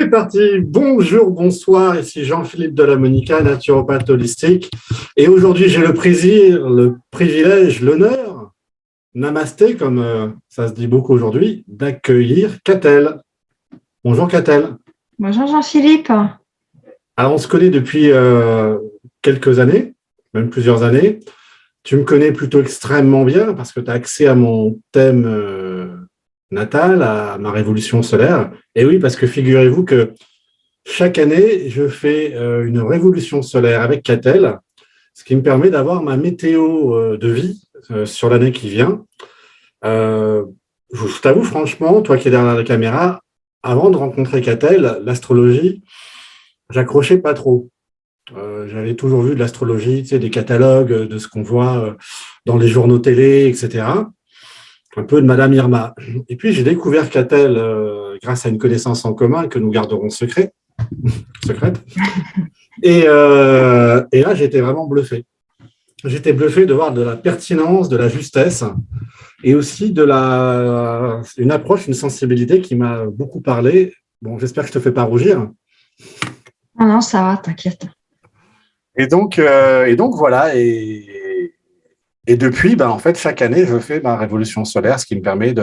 C'est parti. Bonjour, bonsoir. Ici Jean-Philippe de la Monica, naturopathe holistique. Et aujourd'hui, j'ai le plaisir, le privilège, l'honneur, namasté, comme ça se dit beaucoup aujourd'hui, d'accueillir Catel. Bonjour Catel. Bonjour Jean-Philippe. Alors, on se connaît depuis quelques années, même plusieurs années. Tu me connais plutôt extrêmement bien parce que tu as accès à mon thème natal, à ma révolution solaire. Et oui, parce que figurez-vous que chaque année, je fais une révolution solaire avec Catel, ce qui me permet d'avoir ma météo de vie sur l'année qui vient. Je t'avoue franchement, toi qui es derrière la caméra, avant de rencontrer Catel, l'astrologie, j'accrochais pas trop. J'avais toujours vu de l'astrologie, tu sais, des catalogues, de ce qu'on voit dans les journaux télé, etc. Un peu de Madame Irma. Et puis, j'ai découvert Catel grâce à une connaissance en commun que nous garderons secrète. Et là, j'étais vraiment bluffé. J'étais bluffé de voir de la pertinence, de la justesse et aussi une approche, une sensibilité qui m'a beaucoup parlé. Bon, j'espère que je ne te fais pas rougir. Non, non, ça va, t'inquiète. Et donc voilà. Et depuis, en fait, chaque année, je fais ma révolution solaire, ce qui me permet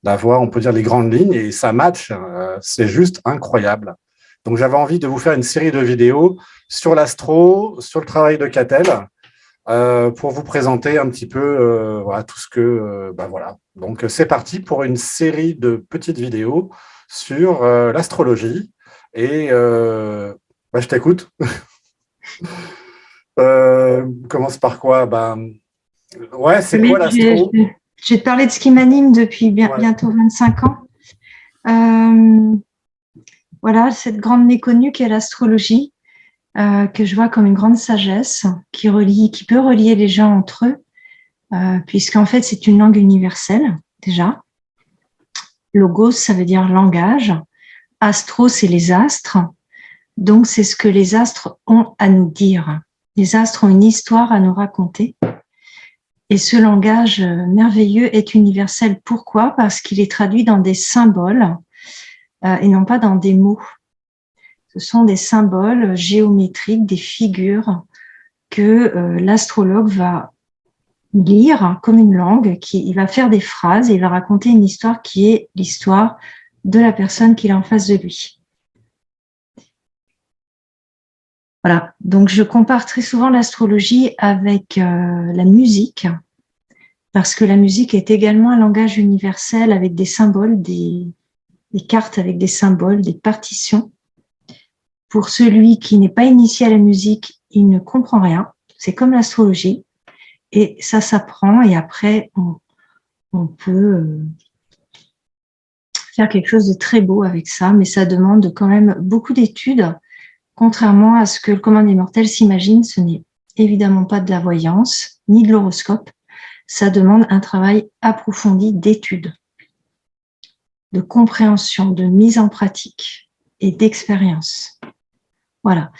d'avoir, on peut dire, les grandes lignes. Et ça match, c'est juste incroyable. Donc, j'avais envie de vous faire une série de vidéos sur l'astro, sur le travail de Catel, pour vous présenter un petit peu voilà, tout ce que… voilà. Donc, c'est parti pour une série de petites vidéos sur l'astrologie. Et je t'écoute. Commence par quoi? Ouais, c'est quoi l'astro? Je vais te parler de ce qui m'anime depuis bientôt 25 ans. Voilà, cette grande méconnue qu'est l'astrologie, que je vois comme une grande sagesse qui peut relier les gens entre eux, puisqu'en fait, c'est une langue universelle, déjà. Logos, ça veut dire langage. Astro, c'est les astres. Donc, c'est ce que les astres ont à nous dire. Les astres ont une histoire à nous raconter. Et ce langage merveilleux est universel. Pourquoi? Parce qu'il est traduit dans des symboles et non pas dans des mots. Ce sont des symboles géométriques, des figures que l'astrologue va lire comme une langue. Il va faire des phrases et il va raconter une histoire qui est l'histoire de la personne qu'il a en face de lui. Voilà, donc je compare très souvent l'astrologie avec la musique, parce que la musique est également un langage universel avec des symboles, des cartes avec des symboles, des partitions. Pour celui qui n'est pas initié à la musique, il ne comprend rien. C'est comme l'astrologie, et ça s'apprend, et après, on peut faire quelque chose de très beau avec ça, mais ça demande quand même beaucoup d'études. Contrairement à ce que le commun des mortels s'imagine, ce n'est évidemment pas de la voyance, ni de l'horoscope. Ça demande un travail approfondi d'études, de compréhension, de mise en pratique et d'expérience. Voilà.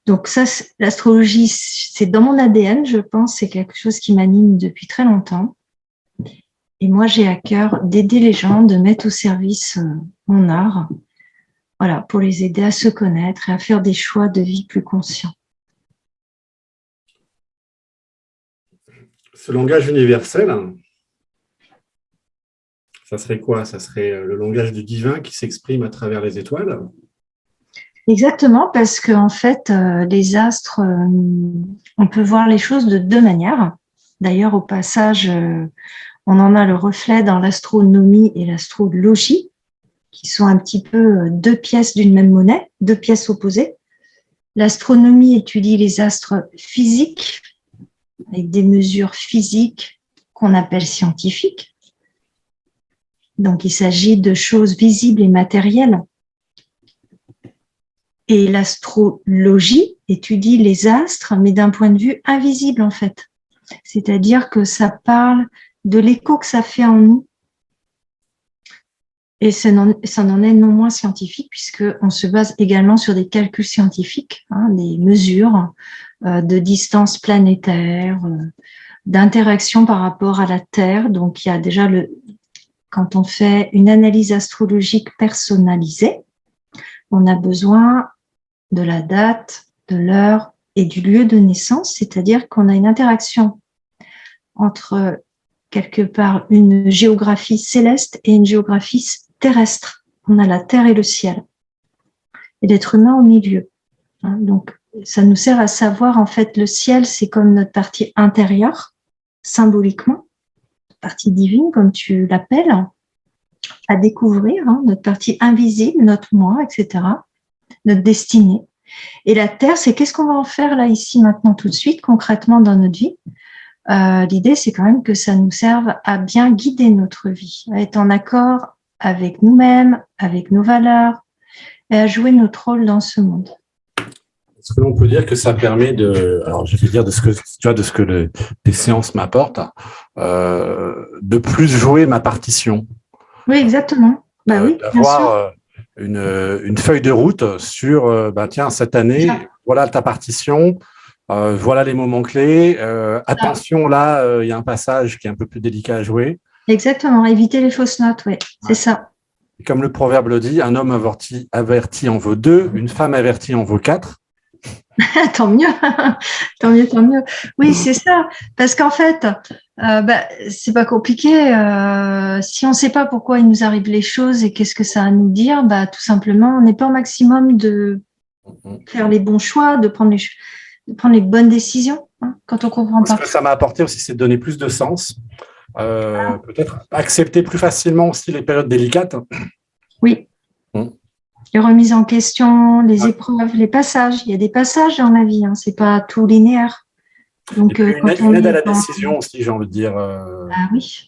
Donc ça, l'astrologie, c'est dans mon ADN, je pense, c'est quelque chose qui m'anime depuis très longtemps. Et moi, j'ai à cœur d'aider les gens, de mettre au service mon art, voilà, pour les aider à se connaître et à faire des choix de vie plus conscients. Ce langage universel, ça serait quoi? Ça serait le langage du divin qui s'exprime à travers les étoiles? Exactement, parce qu'en fait, les astres, on peut voir les choses de deux manières. D'ailleurs, au passage, on en a le reflet dans l'astronomie et l'astrologie, qui sont un petit peu deux pièces d'une même monnaie, deux pièces opposées. L'astronomie étudie les astres physiques, avec des mesures physiques qu'on appelle scientifiques. Donc, il s'agit de choses visibles et matérielles. Et l'astrologie étudie les astres, mais d'un point de vue invisible, en fait. C'est-à-dire que ça parle de l'écho que ça fait en nous. Et ça n'en est non moins scientifique, puisqu'on se base également sur des calculs scientifiques, des mesures de distance planétaire, d'interaction par rapport à la Terre. Donc, il y a déjà quand on fait une analyse astrologique personnalisée, on a besoin de la date, de l'heure et du lieu de naissance, c'est-à-dire qu'on a une interaction entre quelque part une géographie céleste et une géographie terrestre. On a la terre et le ciel, et l'être humain au milieu. Donc, ça nous sert à savoir, en fait, le ciel, c'est comme notre partie intérieure, symboliquement, partie divine, comme tu l'appelles, à découvrir, notre partie invisible, notre moi, etc., notre destinée. Et la terre, c'est qu'est-ce qu'on va en faire là, ici, maintenant, tout de suite, concrètement dans notre vie. L'idée, c'est quand même que ça nous serve à bien guider notre vie, à être en accord avec nous-mêmes, avec nos valeurs, et à jouer notre rôle dans ce monde. Est-ce que l'on peut dire que ça permet alors je vais dire de ce que tu vois, de ce que les séances m'apportent, de plus jouer ma partition. Oui, exactement. Oui, d'avoir une feuille de route sur, tiens, cette année, voilà ta partition, voilà les moments clés. Attention, là, il y a un passage qui est un peu plus délicat à jouer. Exactement, éviter les fausses notes, oui, c'est ça. Comme le proverbe le dit, un homme averti en vaut 2, une femme avertie en vaut 4. Tant mieux, tant mieux, tant mieux. Oui, c'est ça. Parce qu'en fait, c'est pas compliqué. Si on ne sait pas pourquoi il nous arrive les choses et qu'est-ce que ça a à nous dire, tout simplement, on n'est pas au maximum de faire les bons choix, de prendre les bonnes décisions quand on comprend pas. Ce que ça m'a apporté aussi, c'est de donner plus de sens. Peut-être accepter plus facilement aussi les périodes délicates. Oui. Les remises en question, les épreuves, les passages. Il y a des passages dans la vie, c'est pas tout linéaire. Donc, une aide à la décision aussi, j'ai envie de dire. Oui.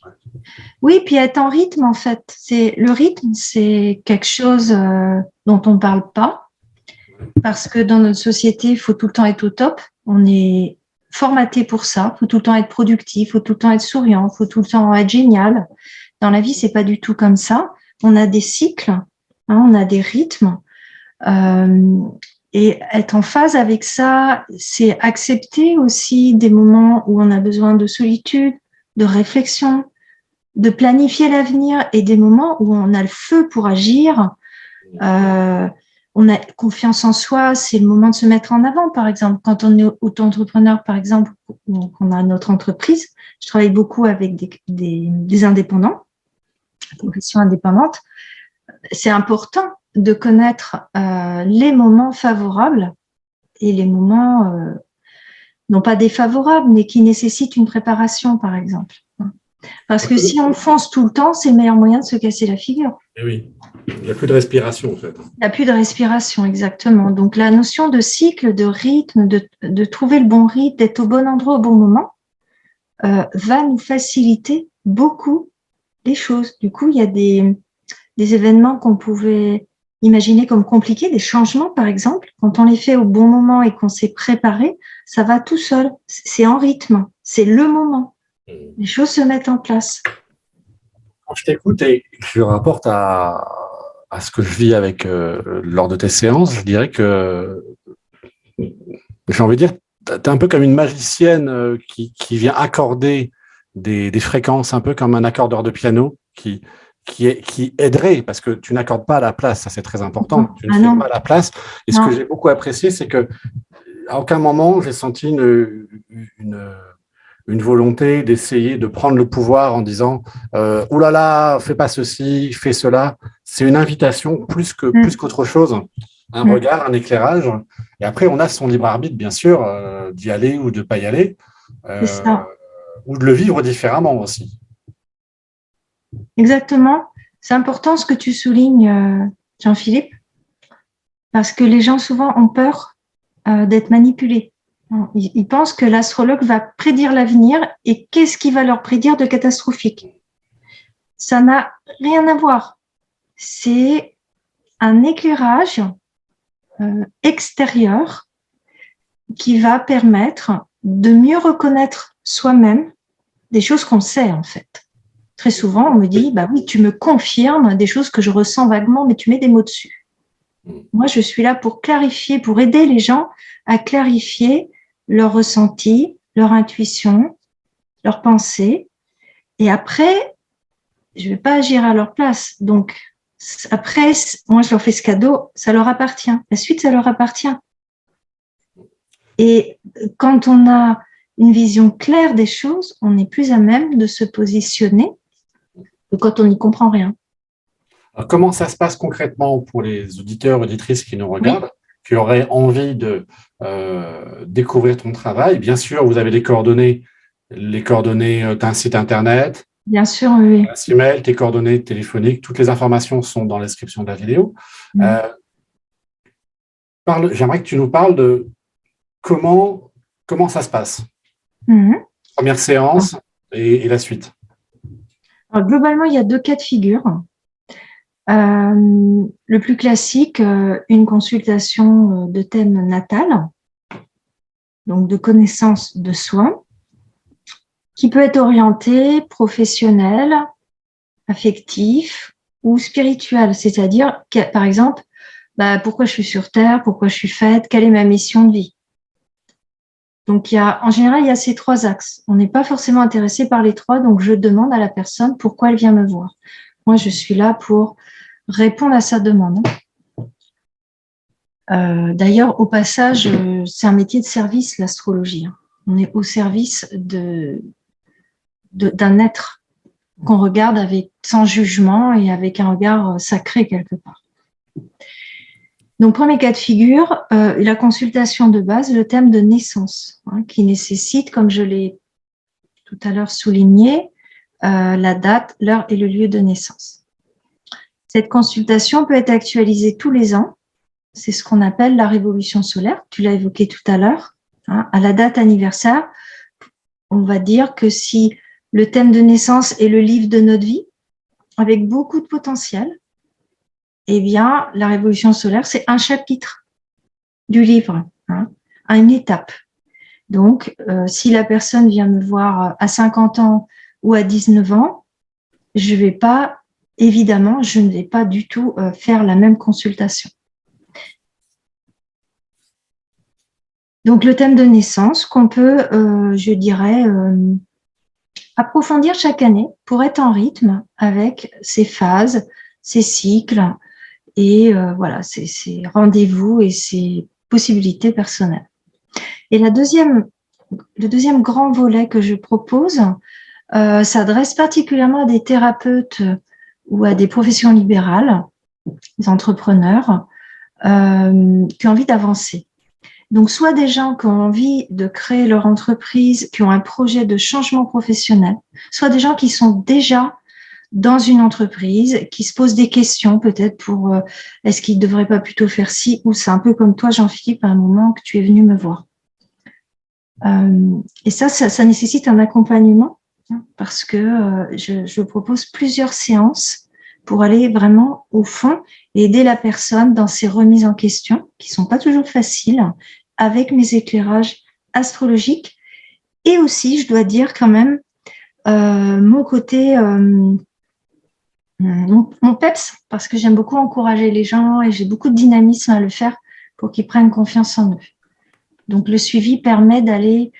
Oui, puis être en rythme, en fait. Le rythme, c'est quelque chose dont on ne parle pas, parce que dans notre société, il faut tout le temps être au top. On est formaté pour ça. Il faut tout le temps être productif, il faut tout le temps être souriant, il faut tout le temps être génial. Dans la vie, c'est pas du tout comme ça. On a des cycles. On a des rythmes et être en phase avec ça, c'est accepter aussi des moments où on a besoin de solitude, de réflexion, de planifier l'avenir et des moments où on a le feu pour agir. On a confiance en soi, c'est le moment de se mettre en avant, par exemple. Quand on est auto-entrepreneur, par exemple, ou qu'on a notre entreprise, je travaille beaucoup avec des indépendants, professions indépendantes. C'est important de connaître les moments favorables et les moments non pas défavorables, mais qui nécessitent une préparation, par exemple. Parce que si on fonce tout le temps, c'est le meilleur moyen de se casser la figure. Et oui, il n'y a plus de respiration, en fait. Il n'y a plus de respiration, exactement. Donc, la notion de cycle, de rythme, de trouver le bon rythme, d'être au bon endroit au bon moment, va nous faciliter beaucoup les choses. Du coup, il y a des événements qu'on pouvait imaginer comme compliqués, des changements par exemple, quand on les fait au bon moment et qu'on s'est préparé, ça va tout seul. C'est en rythme, c'est le moment. Les choses se mettent en place. Quand je t'écoute et je rapporte à ce que je vis avec lors de tes séances, je dirais que j'ai envie de dire, tu es un peu comme une magicienne qui vient accorder des fréquences, un peu comme un accordeur de piano qui aiderait, parce que tu n'accordes pas à la place, ça c'est très important, tu ne fais pas à la place. Et ce que j'ai beaucoup apprécié, c'est que à aucun moment j'ai senti une volonté d'essayer de prendre le pouvoir en disant oh là là, fais pas ceci, fais cela. C'est une invitation plus qu'autre chose, un regard, un éclairage. Et après, on a son libre arbitre, bien sûr, d'y aller ou de ne pas y aller, ou de le vivre différemment aussi. Exactement. C'est important ce que tu soulignes, Jean-Philippe, parce que les gens souvent ont peur d'être manipulés. Ils pensent que l'astrologue va prédire l'avenir et qu'est-ce qu'il va leur prédire de catastrophique. Ça n'a rien à voir. C'est un éclairage extérieur qui va permettre de mieux reconnaître soi-même des choses qu'on sait en fait. Très souvent, on me dit, oui, tu me confirmes des choses que je ressens vaguement, mais tu mets des mots dessus. Moi, je suis là pour clarifier, pour aider les gens à clarifier leur ressenti, leur intuition, leur pensée. Et après, je ne vais pas agir à leur place. Donc, Après, moi, je leur fais ce cadeau, ça leur appartient. La suite, ça leur appartient. Et quand on a une vision claire des choses, on est plus à même de se positionner que quand on n'y comprend rien. Alors, comment ça se passe concrètement pour les auditeurs, auditrices qui nous Oui, regardent, qui auraient envie de découvrir ton travail? Bien sûr, vous avez les coordonnées d'un site internet, bien sûr, oui. un email, tes coordonnées téléphoniques, toutes les informations sont dans la description de la vidéo. Mm. Euh, J'aimerais que tu nous parles de comment ça se passe. Mhm. Première séance et la suite. Alors, globalement, il y a 2 cas de figure. Le plus classique, une consultation de thème natal, donc de connaissance de soi, qui peut être orientée professionnelle, affectif ou spirituel, c'est-à-dire, par exemple, pourquoi je suis sur Terre, pourquoi je suis faite, quelle est ma mission de vie. Donc, en général, il y a ces 3 axes. On n'est pas forcément intéressé par les 3, donc je demande à la personne pourquoi elle vient me voir. Moi, je suis là pour répondre à sa demande. D'ailleurs, au passage, c'est un métier de service, l'astrologie. On est au service d'un être qu'on regarde sans jugement et avec un regard sacré quelque part. Donc, premier cas de figure, la consultation de base, le thème de naissance, qui nécessite, comme je l'ai tout à l'heure souligné, la date, l'heure et le lieu de naissance. Cette consultation peut être actualisée tous les ans. C'est ce qu'on appelle la révolution solaire. Tu l'as évoqué tout à l'heure. À la date anniversaire, on va dire que si le thème de naissance est le livre de notre vie, avec beaucoup de potentiel, eh bien, la révolution solaire, c'est un chapitre du livre, à une étape. Donc, si la personne vient me voir à 50 ans ou à 19 ans, je ne vais pas du tout faire la même consultation. Donc, le thème de naissance qu'on peut, je dirais, approfondir chaque année pour être en rythme avec ses phases, ses cycles et voilà, ses rendez-vous et ses possibilités personnelles. Et le deuxième grand volet que je propose s'adresse particulièrement à des thérapeutes ou à des professions libérales, des entrepreneurs qui ont envie d'avancer. Donc, soit des gens qui ont envie de créer leur entreprise, qui ont un projet de changement professionnel, soit des gens qui sont déjà dans une entreprise, qui se posent des questions peut-être pour est-ce qu'ils ne devraient pas plutôt faire ci ou ça, un peu comme toi, Jean-Philippe, à un moment que tu es venu me voir. Et ça nécessite un accompagnement parce que je propose plusieurs séances pour aller vraiment au fond et aider la personne dans ses remises en question, qui ne sont pas toujours faciles, avec mes éclairages astrologiques. Et aussi, je dois dire quand même, mon côté, mon peps, parce que j'aime beaucoup encourager les gens et j'ai beaucoup de dynamisme à le faire pour qu'ils prennent confiance en eux. Donc, le suivi permet d'aller,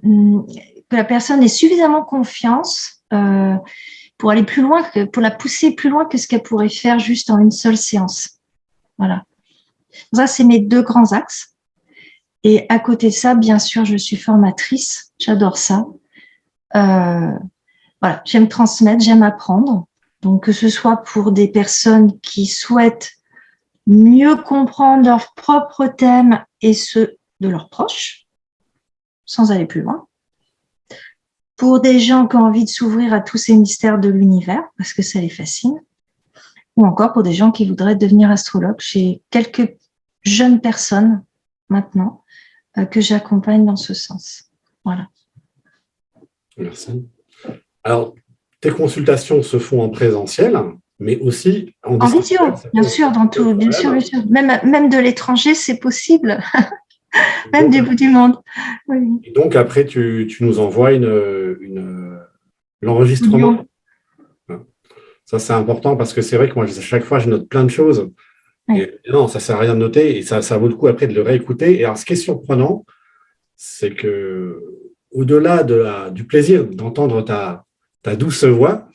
que la personne ait suffisamment confiance pour aller plus loin, pour la pousser plus loin que ce qu'elle pourrait faire juste en une seule séance. Voilà. Ça, c'est mes 2 grands axes. Et à côté de ça, bien sûr, je suis formatrice. J'adore ça. Voilà, j'aime transmettre, j'aime apprendre. Donc, que ce soit pour des personnes qui souhaitent mieux comprendre leur propre thème et ceux de leurs proches, sans aller plus loin. Pour des gens qui ont envie de s'ouvrir à tous ces mystères de l'univers, parce que ça les fascine, ou encore pour des gens qui voudraient devenir astrologues. J'ai quelques jeunes personnes maintenant que j'accompagne dans ce sens. Voilà. Merci. Alors, tes consultations se font en présentiel, mais aussi en visio, bien sûr, dans tout, bien sûr. Même de l'étranger, c'est possible, même du bout du monde. Oui. Et donc, après, tu nous envoies l'enregistrement. Ça, c'est important parce que c'est vrai que moi, à chaque fois, je note plein de choses. Oui. Et non, ça ne sert à rien de noter et ça vaut le coup après de le réécouter. Et alors, ce qui est surprenant, c'est que au-delà du plaisir d'entendre ta douce voix,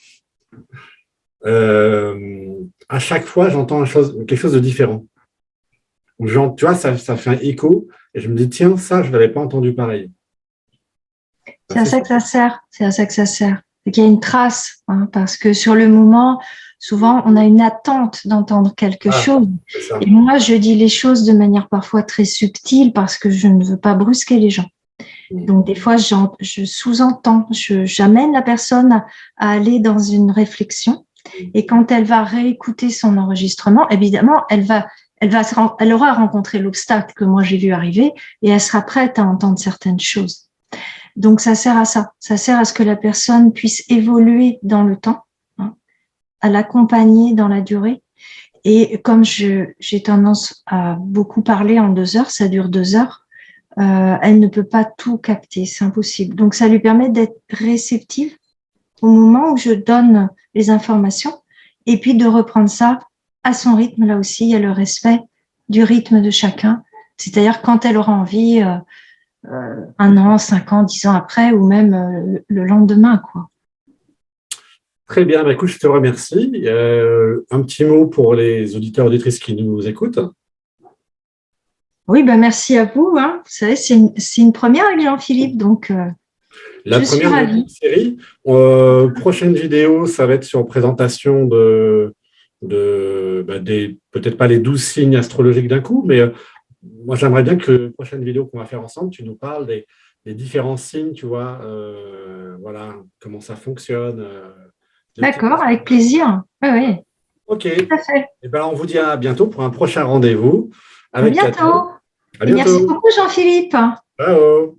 à chaque fois, j'entends quelque chose de différent. Genre, tu vois, ça fait un écho et je me dis, tiens, ça, je ne l'avais pas entendu pareil. C'est à ça que ça sert. C'est à ça que ça sert. C'est qu'il y a une trace, hein, parce que sur le moment, souvent, on a une attente d'entendre quelque chose. C'est ça. Et moi, je dis les choses de manière parfois très subtile parce que je ne veux pas brusquer les gens. Donc, des fois, je sous-entends, j'amène la personne à aller dans une réflexion. Et quand elle va réécouter son enregistrement, évidemment, elle aura rencontré l'obstacle que moi j'ai vu arriver et elle sera prête à entendre certaines choses. Donc, ça sert à ça. Ça sert à ce que la personne puisse évoluer dans le temps, hein, à l'accompagner dans la durée. Et comme j'ai tendance à beaucoup parler en 2 heures, ça dure 2 heures, elle ne peut pas tout capter, c'est impossible. Donc, ça lui permet d'être réceptive au moment où je donne les informations et puis de reprendre ça à son rythme. Là aussi, il y a le respect du rythme de chacun. C'est-à-dire quand elle aura envie, 1 an, 5 ans, 10 ans après ou même le lendemain, quoi. Très bien, bah, écoute, je te remercie. Un petit mot pour les auditeurs et auditrices qui nous écoutent. Oui, ben merci à vous. Hein. Vous savez, c'est une première avec Jean-Philippe, donc La je suis première de ravie. la série. Prochaine vidéo, ça va être sur présentation peut-être pas les 12 signes astrologiques d'un coup, mais moi, j'aimerais bien que la prochaine vidéo qu'on va faire ensemble, tu nous parles des différents signes, tu vois, voilà, comment ça fonctionne. D'accord, avec plaisir. Oui, oui, OK. tout à fait. Eh ben, on vous dit à bientôt pour un prochain rendez-vous À avec Catherine. bientôt. À Et merci bientôt. beaucoup, Jean-Philippe. Ciao.